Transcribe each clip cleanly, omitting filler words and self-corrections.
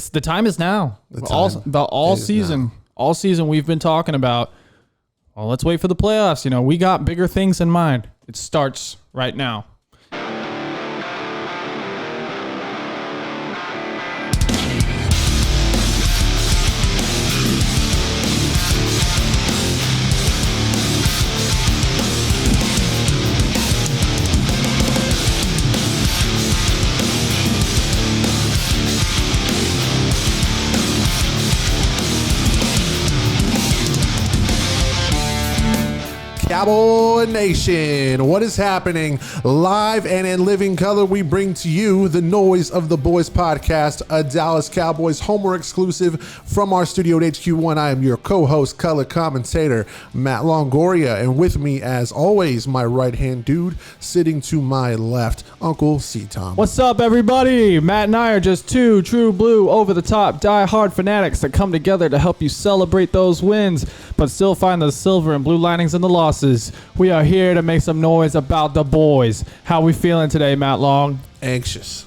the time is now. All season we've been talking about, well, let's wait for the playoffs. We got bigger things in mind. It starts right now. Cowboy Nation, what is happening? Live and in living color, we bring to you the Noise of the Boys podcast, a Dallas Cowboys homer exclusive from our studio at HQ1. I am your co-host, color commentator, Matt Longoria, and with me, as always, my right-hand dude, sitting to my left, Uncle C-Tom. What's up, everybody? Matt and I are just two true blue, over-the-top, die-hard fanatics that come together to help you celebrate those wins, but still find the silver and blue linings in the losses. We are here to make some noise about the boys. How we feeling today, Matt Long? Anxious.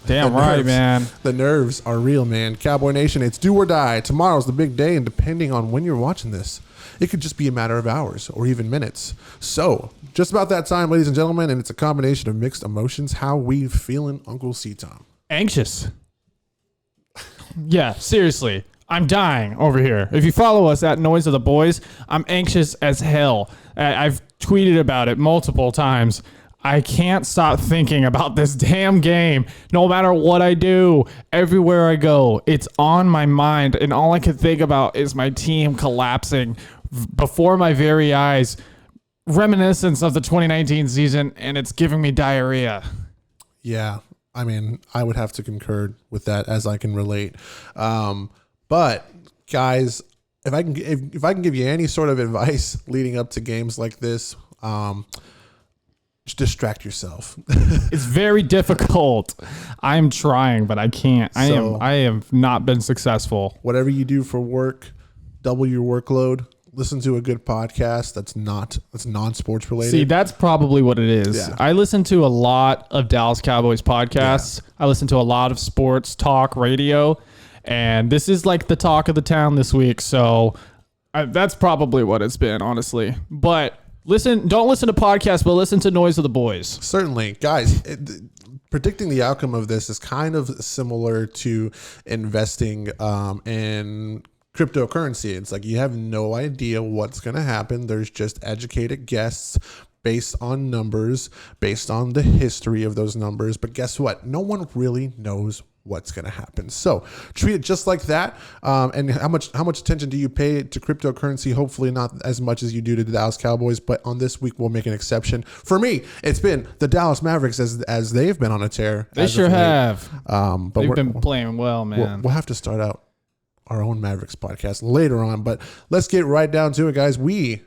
Damn right, man. The nerves are real, man. Cowboy Nation, it's do or die. Tomorrow's the big day, and depending on when you're watching this, it could just be a matter of hours or even minutes. So, just about that time, ladies and gentlemen, and it's a combination of mixed emotions. How we feeling, Uncle C-Tom? Anxious. Yeah, seriously. I'm dying over here. If you follow us at Noise of the Boys, I'm anxious as hell. I've tweeted about it multiple times. I can't stop thinking about this damn game. No matter what I do, everywhere I go, it's on my mind. And all I can think about is my team collapsing before my very eyes. Reminiscence of the 2019 season, and it's giving me diarrhea. Yeah, I mean, I would have to concur with that as I can relate. But guys, if I can give you any sort of advice leading up to games like this, just distract yourself. It's very difficult. I'm trying, but I can't. I have not been successful. Whatever you do for work, double your workload. Listen to a good podcast that's non-sports related. See, that's probably what it is. Yeah. I listen to a lot of Dallas Cowboys podcasts. Yeah. I listen to a lot of sports talk radio. And this is like the talk of the town this week, so that's probably what it's been, honestly. But don't listen to podcasts, but listen to Noise of the Boys. Certainly. Guys, predicting the outcome of this is kind of similar to investing in cryptocurrency. It's like you have no idea what's going to happen. There's just educated guesses based on numbers, based on the history of those numbers. But guess what? No one really knows what's going to happen. So treat it just like that. And how much attention do you pay to cryptocurrency? Hopefully not as much as you do to the Dallas Cowboys, but on this week we'll make an exception. For me, it's been the Dallas Mavericks as they've been on a tear. They sure have. But they've been playing well, man. We'll have to start out our own Mavericks podcast later on, but let's get right down to it, guys. We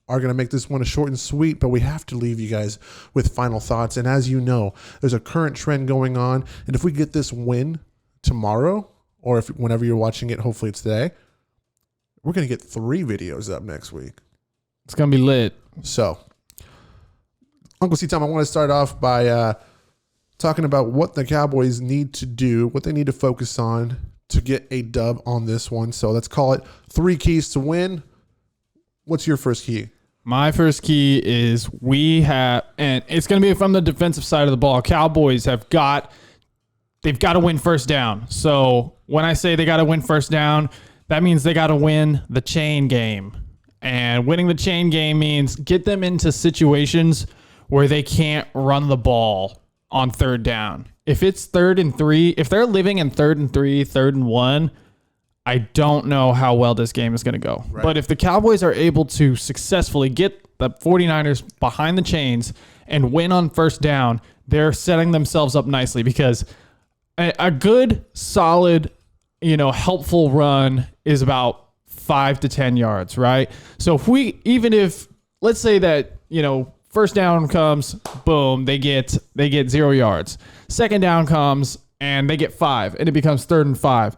are going to make this one a short and sweet, but we have to leave you guys with final thoughts. And as you know, there's a current trend going on. And if we get this win tomorrow, or if whenever you're watching it, hopefully it's today, we're going to get 3 videos up next week. It's going to be lit. So, Uncle C-Tom, I want to start off by talking about what the Cowboys need to do, what they need to focus on to get a dub on this one. So let's call it 3 keys to win. What's your first key? My first key is and it's going to be from the defensive side of the ball. Cowboys they've got to win first down. So when I say they got to win first down, that means they got to win the chain game. And winning the chain game means get them into situations where they can't run the ball on third down. If it's 3rd and 3, if they're living in 3rd and 3, 3rd and 1, I don't know how well this game is going to go. Right. But if the Cowboys are able to successfully get the 49ers behind the chains and win on first down, they're setting themselves up nicely, because a good, solid, helpful run is about 5 to 10 yards, right? So if let's say that, first down comes, boom, they get 0 yards. Second down comes and they get 5, and it becomes 3rd and 5.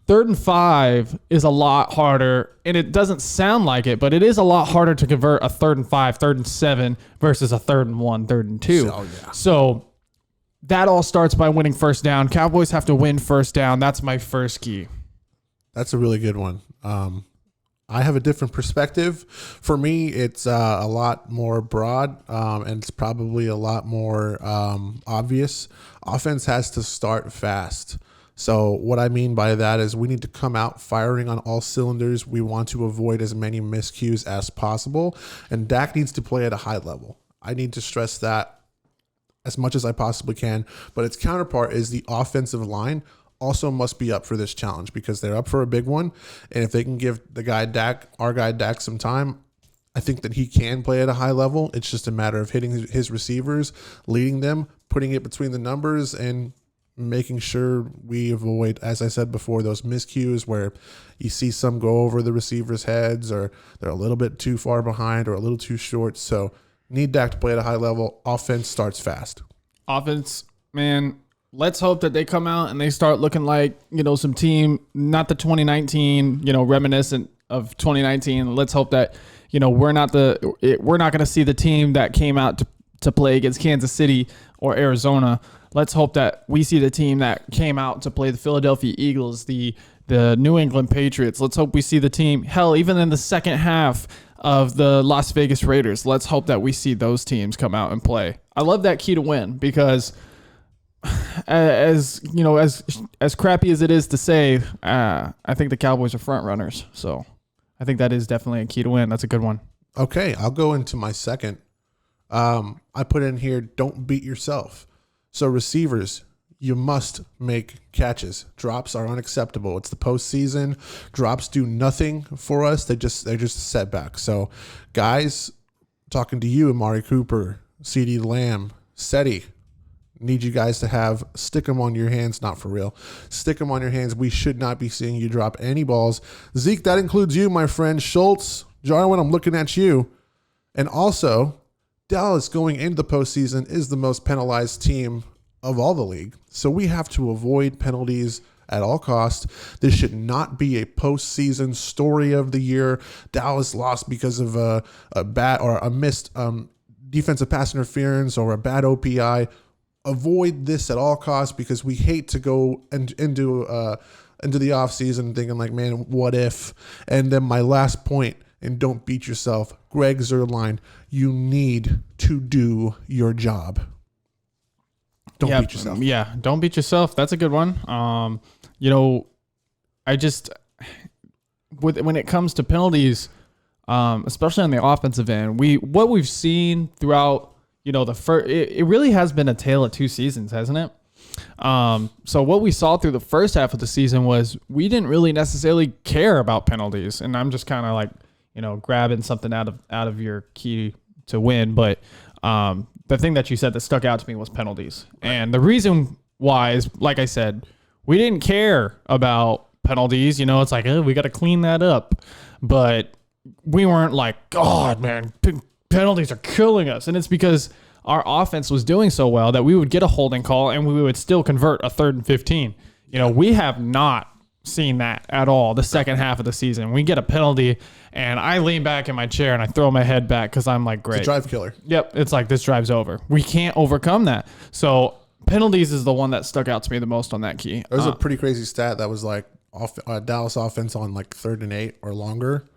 3rd and 5 is a lot harder, and it doesn't sound like it, but it is a lot harder to convert a 3rd and 5, 3rd and 7 versus a 3rd and 1, 3rd and 2. Oh, yeah. So that all starts by winning first down. Cowboys have to win first down. That's my first key. That's a really good one. I have a different perspective. For me, it's a lot more broad, and it's probably a lot more obvious. Offense has to start fast. So what I mean by that is we need to come out firing on all cylinders. We want to avoid as many miscues as possible, and Dak needs to play at a high level. I need to stress that as much as I possibly can, but its counterpart is the offensive line also must be up for this challenge because they're up for a big one. And if they can give the guy Dak, our guy Dak, some time, I think that he can play at a high level. It's just a matter of hitting his receivers, leading them, putting it between the numbers, and making sure we avoid, as I said before, those miscues where you see some go over the receivers' heads or they're a little bit too far behind or a little too short. So need Dak to play at a high level. Offense starts fast. Offense, man, let's hope that they come out and they start looking like, some team, not the 2019, reminiscent of 2019. Let's hope that, we're not going to see the team that came out to play against Kansas City or Arizona. Let's hope that we see the team that came out to play the Philadelphia Eagles, the New England Patriots. Let's hope we see the team, hell, even in the second half of the Las Vegas Raiders. Let's hope that we see those teams come out and play. I love that key to win because as crappy as it is to say, I think the Cowboys are front runners. So I think that is definitely a key to win. That's a good one. Okay, I'll go into my second. I put in here, don't beat yourself. So receivers, you must make catches. Drops are unacceptable. It's the postseason. Drops do nothing for us. They're just a setback. So guys, talking to you, Amari Cooper, CeeDee Lamb, Seti, need you guys to stick them on your hands. Not for real. Stick them on your hands. We should not be seeing you drop any balls. Zeke, that includes you, my friend. Schultz, Jarwin, I'm looking at you. And also, Dallas going into the postseason is the most penalized team of all the league. So we have to avoid penalties at all costs. This should not be a postseason story of the year. Dallas lost because of a bad or a missed defensive pass interference or a bad OPI. Avoid this at all costs because we hate to go into the offseason thinking like, man, what if? And then my last point, and don't beat yourself, Greg Zuerlein, you need to do your job. Don't beat yourself. Yeah, don't beat yourself. That's a good one. When it comes to penalties, especially on the offensive end, what we've seen throughout, it really has been a tale of two seasons, hasn't it? So what we saw through the first half of the season was we didn't really necessarily care about penalties, and I'm just kind of like, grabbing something out of your key to win, but the thing that you said that stuck out to me was penalties. And the reason why is, like I said, we didn't care about penalties. It's like, we got to clean that up. But we weren't like, God, man, penalties are killing us. And it's because our offense was doing so well that we would get a holding call and we would still convert a 3rd and 15. We have not seen that at all the second half of the season. We get a penalty and I lean back in my chair and I throw my head back because I'm like, great. It's a drive killer. Yep. It's like, this drive's over. We can't overcome that. So penalties is the one that stuck out to me the most on that key. There was a pretty crazy stat that was like Dallas offense on like 3rd and 8 or longer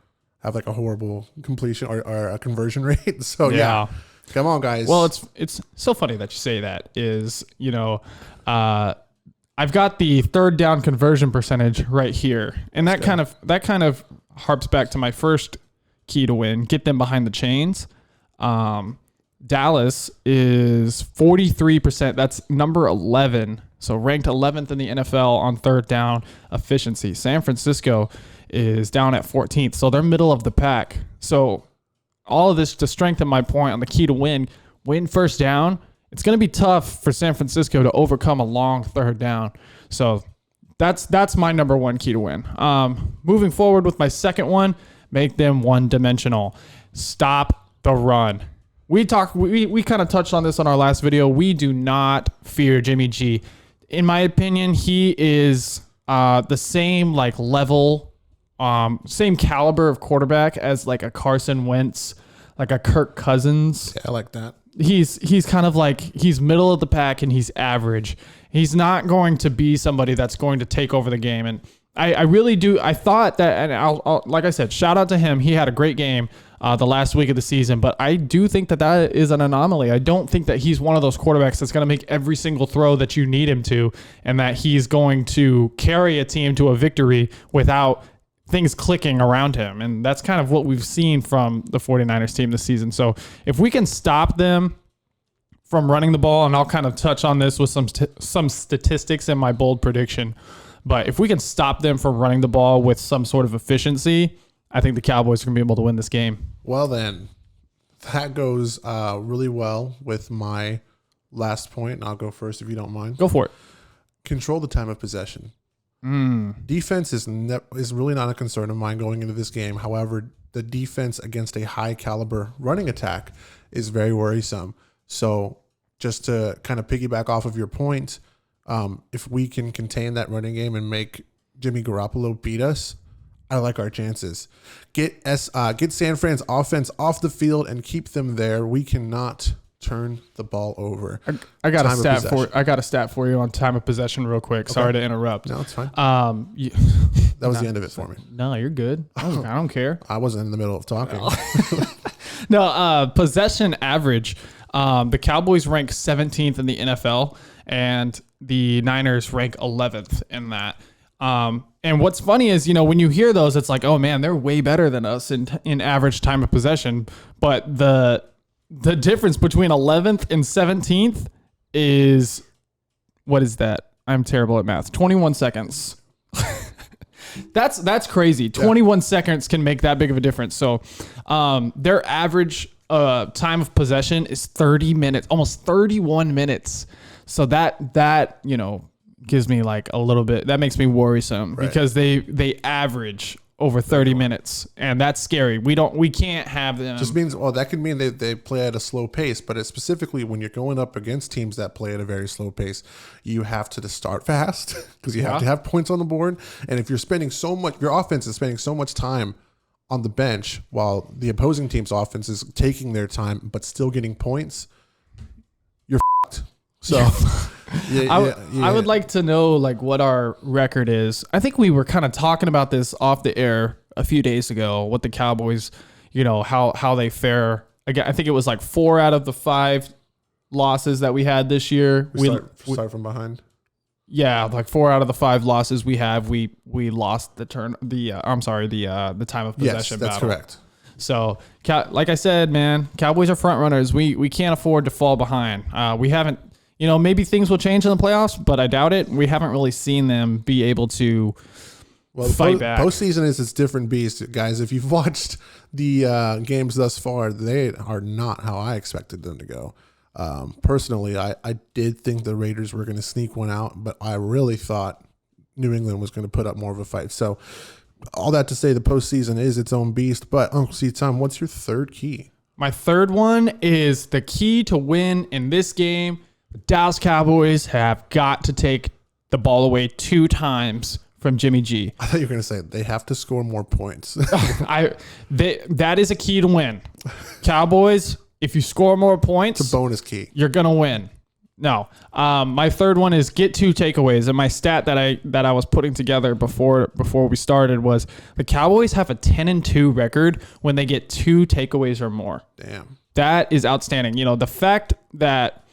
have like a horrible completion or a conversion rate. So yeah. Come on, guys. Well, it's so funny that you say that is, I've got the 3rd down conversion percentage right here. And that kind of harps back to my first key to win, get them behind the chains. Dallas is 43%. That's number 11. So ranked 11th in the NFL on 3rd down efficiency. San Francisco is down at 14th. So they're middle of the pack. So all of this to strengthen my point on the key to win first down. It's going to be tough for San Francisco to overcome a long 3rd down. So that's my number one key to win. Moving forward with my second one, make them one-dimensional. Stop the run. We kind of touched on this on our last video. We do not fear Jimmy G. In my opinion, he is the same level, same caliber of quarterback as like a Carson Wentz, like a Kirk Cousins. Yeah, I like that. he's kind of like he's middle of the pack and he's average. He's not going to be somebody that's going to take over the game. And I really do. I thought that, and I'll like I said, shout out to him. He had a great game the last week of the season, but I do think that is an anomaly. I don't think that he's one of those quarterbacks that's going to make every single throw that you need him to, and that he's going to carry a team to a victory without things clicking around him. And that's kind of what we've seen from the 49ers team this season. So if we can stop them from running the ball, and I'll kind of touch on this with some statistics in my bold prediction, but if we can stop them from running the ball with some sort of efficiency, I think the Cowboys are going to be able to win this game. Well, then, that goes really well with my last point, and I'll go first if you don't mind. Go for it. Control the time of possession. Defense is really not a concern of mine going into this game. However, the defense against a high caliber running attack is very worrisome. So just to kind of piggyback off of your point, if we can contain that running game and make Jimmy Garoppolo beat us, I like our chances. Get San Fran's offense off the field and keep them there. We cannot turn the ball over. I got a stat for you on time of possession real quick. Okay. Sorry to interrupt. No, it's fine. That was the end of it for me. No, you're good. I don't care. I wasn't in the middle of talking. No, possession average. The Cowboys rank 17th in the NFL, and the Niners rank 11th in that. And what's funny is, when you hear those, it's like, oh man, they're way better than us in average time of possession. But the difference between 11th and 17th is, what is that? I'm terrible at math. 21 seconds. That's crazy. 21 seconds can make that big of a difference. So, their average time of possession is 30 minutes, almost 31 minutes. So that gives me like a little bit, that makes me worrisome, right? Because they average over 30 minutes, and that's scary. We can't have them. Just means, that could mean they play at a slow pace, but it's specifically when you're going up against teams that play at a very slow pace, you have to start fast because you have to have points on the board. And if you're spending so much, your offense is spending so much time on the bench while the opposing team's offense is taking their time but still getting points, you're fucked. So I would like to know like what our record is. I think we were kind of talking about this off the air a few days ago, what the Cowboys, how they fare. Again, I think it was like 4 out of the 5 losses that we had this year. We start from behind. Yeah, like 4 out of the 5 losses we have, we lost the time of possession. Yes, that's battle. correct. So, like I said, man, Cowboys are front runners. We can't afford to fall behind. We haven't, maybe things will change in the playoffs, but I doubt it. We haven't really seen them be able to fight back. Postseason is its different beast, guys. If you've watched the games thus far, they are not how I expected them to go. Personally, I did think the Raiders were going to sneak one out, but I really thought New England was going to put up more of a fight. So all that to say, the postseason is its own beast. But Uncle C. Tom, what's your third key? My third one is the key to win in this game. The Dallas Cowboys have got to take the ball away 2 times from Jimmy G. I thought you were going to say they have to score more points. That is a key to win. Cowboys, if you score more points, it's a bonus key. You're gonna win. No, my third one is get 2 takeaways, and my stat that I was putting together before we started was the Cowboys have a 10-2 record when they get 2 takeaways or more. Damn, that is outstanding. The fact that,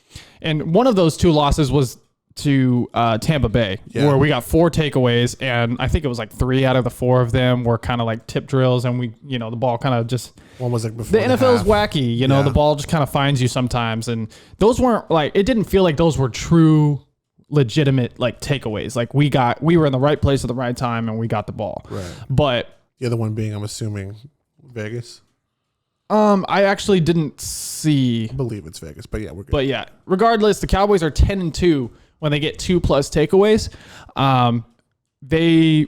and one of those 2 losses was to Tampa Bay, where we got 4 takeaways, and I think it was like 3 out of the 4 of them were kind of like tip drills, and the ball kind of just. One was like before the NFL is wacky, the ball just kind of finds you sometimes, and those weren't like, it didn't feel like those were true, legitimate like takeaways. Like we were in the right place at the right time, and we got the ball. Right. But the other one being, I'm assuming, Vegas. I actually didn't see. I believe it's Vegas, but yeah, we're good. But yeah, regardless, the Cowboys are 10-2 when they get 2+ takeaways.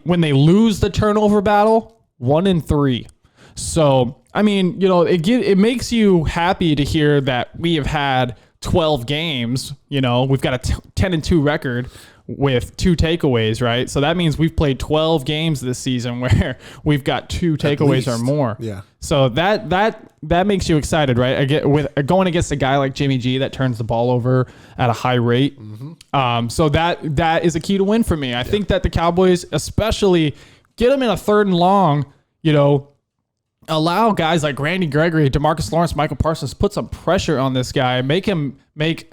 When they lose the turnover battle, 1-3. So, I mean, it makes you happy to hear that we have had 12 games. You know, we've got a 10-2 record with 2 takeaways, right? So that means we've played 12 games this season where we've got 2 takeaways or more. Yeah. So that makes you excited, right? I get with going against a guy like Jimmy G that turns the ball over at a high rate. So that is a key to win for me. I think that the Cowboys, especially, get them in a 3rd and long, you know, allow guys like Randy Gregory, DeMarcus Lawrence, Michael Parsons, put some pressure on this guy, make him make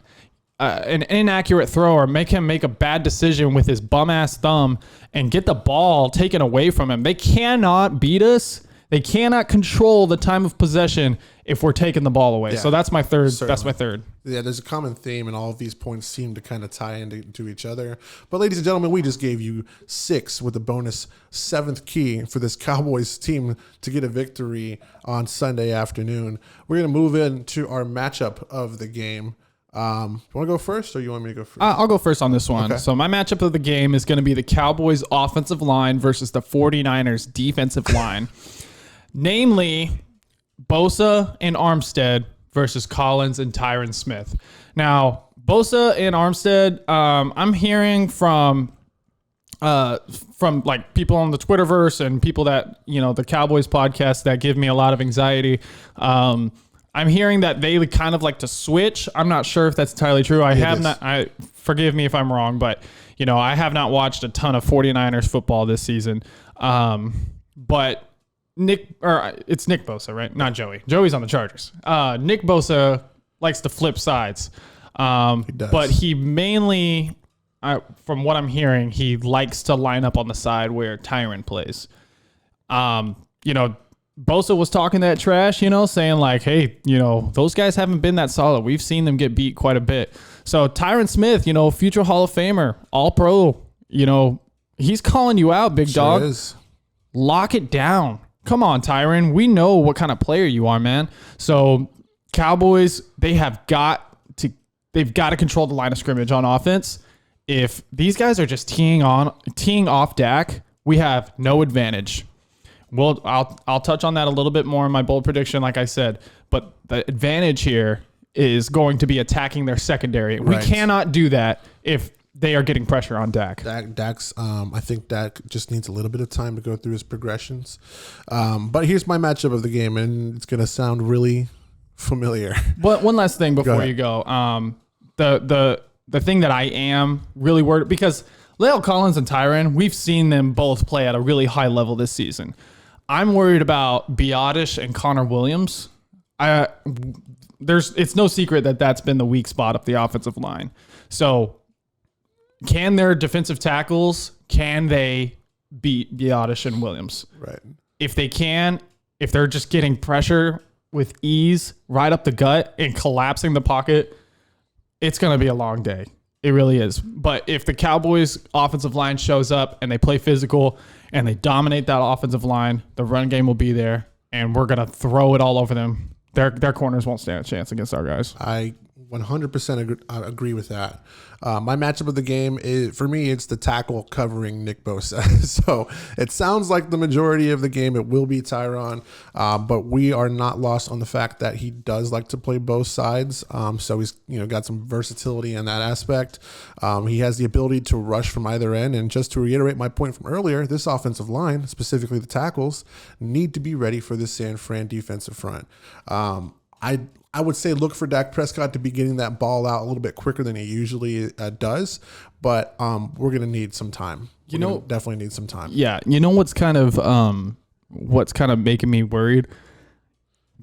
an inaccurate throw or make him make a bad decision with his bum ass thumb and get the ball taken away from him. They cannot beat us. They cannot control the time of possession if we're taking the ball away. Yeah, so that's my third. certainly. That's my third. Yeah, there's a common theme, and all of these points seem to kind of tie into each other. But ladies and gentlemen, we just gave you 6 with a bonus 7th key for this Cowboys team to get a victory on Sunday afternoon. We're going to move into our matchup of the game. You want to go first, or you want me to go first? I'll go first on this one. Okay. So my matchup of the game is going to be the Cowboys offensive line versus the 49ers defensive line. Namely, Bosa and Armstead versus Collins and Tyron Smith. Now, Bosa and Armstead, I'm hearing from like people on the Twitterverse and people that, you know, the Cowboys podcast that give me a lot of anxiety. I'm hearing that they kind of like to switch. I'm not sure if that's entirely true. Forgive me if I'm wrong, but you know, I have not watched a ton of 49ers football this season. But it's Nick Bosa, right? Not Joey. Joey's on the Chargers. Nick Bosa likes to flip sides. He does. But he mainly, from what I'm hearing, he likes to line up on the side where Tyron plays. You know, Bosa was talking that trash, you know, saying like, hey, you know, those guys haven't been that solid. We've seen them get beat quite a bit. So Tyron Smith, you know, future Hall of Famer, all pro, you know, he's calling you out, big dog. Is. Lock it down. Come on, Tyron. We know what kind of player you are, man. So Cowboys, they've got to control the line of scrimmage on offense. If these guys are just teeing off Dak, we have no advantage. Well, I'll touch on that a little bit more in my bold prediction, like I said. But the advantage here is going to be attacking their secondary. Right. We cannot do that if they are getting pressure on Dak. I think Dak just needs a little bit of time to go through his progressions. But here's my matchup of the game, and it's going to sound really familiar. But one last thing before you go. The thing that I am really worried, because La'el Collins and Tyron, we've seen them both play at a really high level this season. I'm worried about Biotish and Connor Williams. It's no secret that that's been the weak spot of the offensive line. So can their defensive tackles, can they beat Biotish and Williams? Right. If they can, if they're just getting pressure with ease right up the gut and collapsing the pocket, it's going to be a long day. It really is. But if the Cowboys offensive line shows up and they play physical and they dominate that offensive line, the run game will be there and we're going to throw it all over them. Their corners won't stand a chance against our guys. I 100% agree with that. My matchup of the game is, for me, it's the tackle covering Nick Bosa. So it sounds like the majority of the game it will be Tyron, but we are not lost on the fact that he does like to play both sides. So he's got some versatility in that aspect. He has the ability to rush from either end. And just to reiterate my point from earlier, this offensive line, specifically the tackles, need to be ready for the San Fran defensive front. I would say look for Dak Prescott to be getting that ball out a little bit quicker than he usually does, but we're going to need some time. Definitely need some time. Yeah, you know what's kind of making me worried?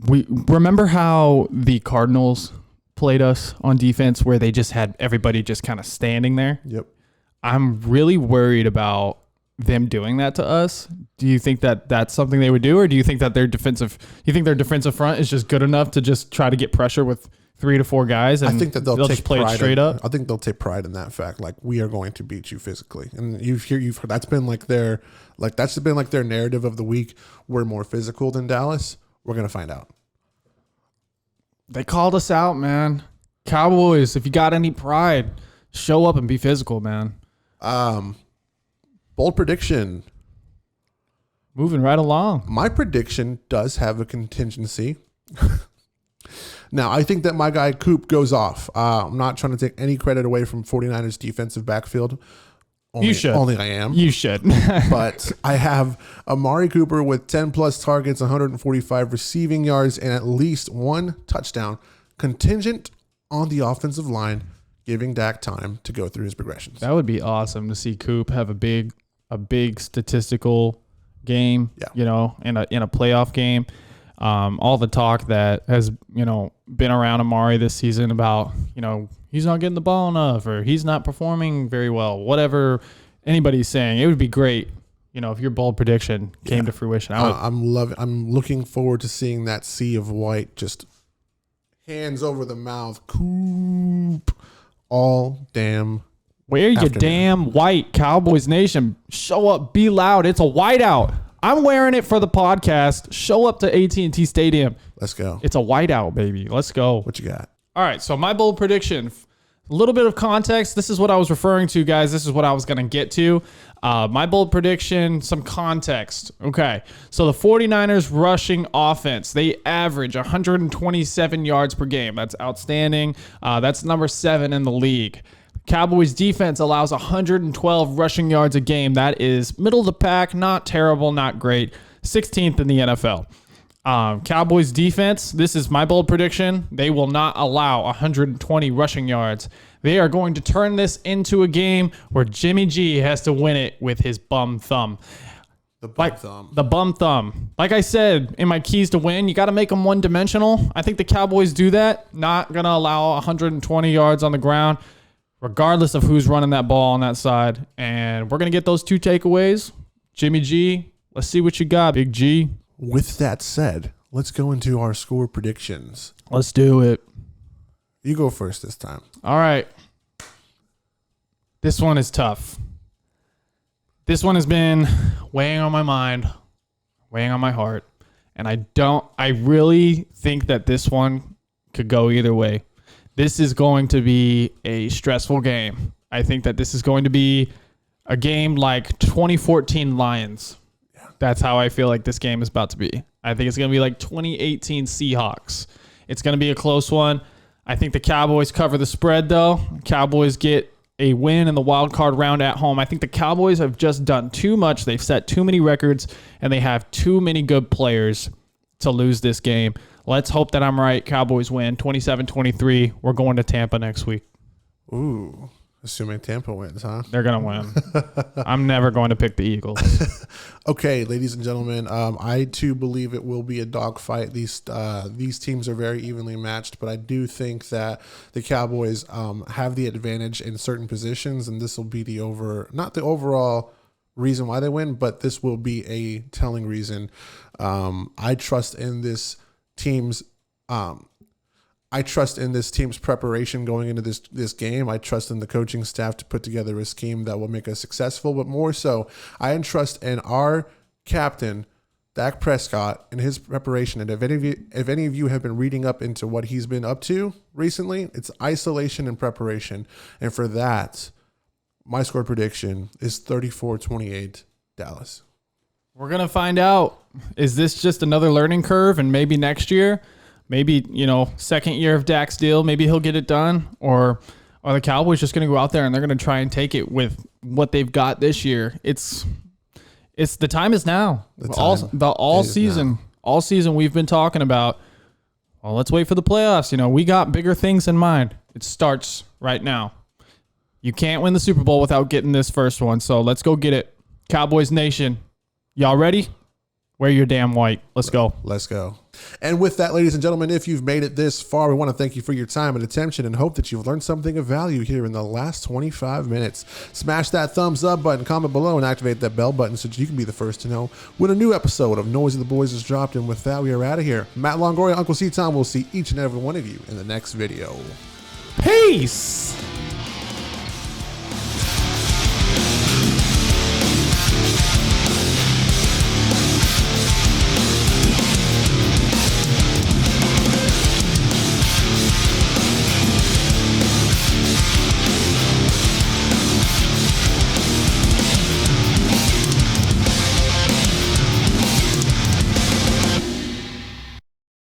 We remember how the Cardinals played us on defense, where they just had everybody just kind of standing there. Yep. I'm really worried about them doing that to us. Do you think that that's something they would do, or do you think that their defensive front is just good enough to just try to get pressure with 3 to 4 guys? And I think that they'll just play it straight up. I think they'll take pride in that fact. Like, we are going to beat you physically, and you've heard that's been like their narrative of the week. We're more physical than Dallas. We're gonna find out. They called us out, man. Cowboys, if you got any pride, show up and be physical, man. Bold prediction. Moving right along. My prediction does have a contingency. Now, I think that my guy Coop goes off. I'm not trying to take any credit away from 49ers defensive backfield. You should. Only I am. You should. But I have Amari Cooper with 10 plus targets, 145 receiving yards, and at least one touchdown, contingent on the offensive line giving Dak time to go through his progressions. That would be awesome to see Coop have a big statistical game, in a playoff game. All the talk that has, been around Amari this season about, he's not getting the ball enough or he's not performing very well, whatever anybody's saying, it would be great, if your bold prediction came to fruition. I'm looking forward to seeing that sea of white, just hands over the mouth, Coop, all damn. Where you damn white, Cowboys Nation? Show up, be loud. It's a whiteout. I'm wearing it for the podcast. Show up to AT&T Stadium. Let's go. It's a whiteout, baby. Let's go. What you got? All right, so my bold prediction. A little bit of context. This is what I was referring to, guys. This is what I was going to get to. My bold prediction, some context. Okay, so the 49ers rushing offense, they average 127 yards per game. That's outstanding. That's number 7 in the league. Cowboys defense allows 112 rushing yards a game. That is middle of the pack, not terrible, not great. 16th in the NFL. Cowboys defense, this is my bold prediction. They will not allow 120 rushing yards. They are going to turn this into a game where Jimmy G has to win it with his bum thumb. The bum thumb. Like I said, in my keys to win, you got to make them one-dimensional. I think the Cowboys do that. Not going to allow 120 yards on the ground, regardless of who's running that ball on that side. And we're going to get those 2 takeaways. Jimmy G, let's see what you got, Big G. With that said, let's go into our score predictions. Let's do it. You go first this time. All right. This one is tough. This one has been weighing on my mind, weighing on my heart. And I really think that this one could go either way. This is going to be a stressful game. I think that this is going to be a game like 2014 Lions. That's how I feel like this game is about to be. I think it's going to be like 2018 Seahawks. It's going to be a close one. I think the Cowboys cover the spread, though. Cowboys get a win in the wild card round at home. I think the Cowboys have just done too much. They've set too many records, and they have too many good players to lose this game. Let's hope that I'm right. Cowboys win 27-23. We're going to Tampa next week. Ooh, assuming Tampa wins, huh? They're going to win. I'm never going to pick the Eagles. Okay, ladies and gentlemen, I too believe it will be a dogfight. These teams are very evenly matched, but I do think that the Cowboys have the advantage in certain positions, and this will be not the overall reason why they win, but this will be a telling reason. I trust in this team's preparation going into this game. I trust in the coaching staff to put together a scheme that will make us successful, but more so, I entrust in our captain, Dak Prescott, and his preparation. And if any of you have been reading up into what he's been up to recently, it's isolation and preparation. And for that, my score prediction is 34-28 Dallas. We're going to find out. Is this just another learning curve, and maybe next year, maybe, second year of Dak's deal, maybe he'll get it done? Or are the Cowboys just going to go out there and they're going to try and take it with what they've got this year? It's the time is now. All season we've been talking about, well, let's wait for the playoffs. We got bigger things in mind. It starts right now. You can't win the Super Bowl without getting this first one. So let's go get it. Cowboys Nation, y'all ready? Wear your damn white. Let's go. Let's go. And with that, ladies and gentlemen, if you've made it this far, we want to thank you for your time and attention and hope that you've learned something of value here in the last 25 minutes. Smash that thumbs up button, comment below, and activate that bell button so that you can be the first to know when a new episode of Noisy the Boys is dropped. And with that, we are out of here. Matt Longoria, Uncle C-Tom, will see each and every one of you in the next video. Peace.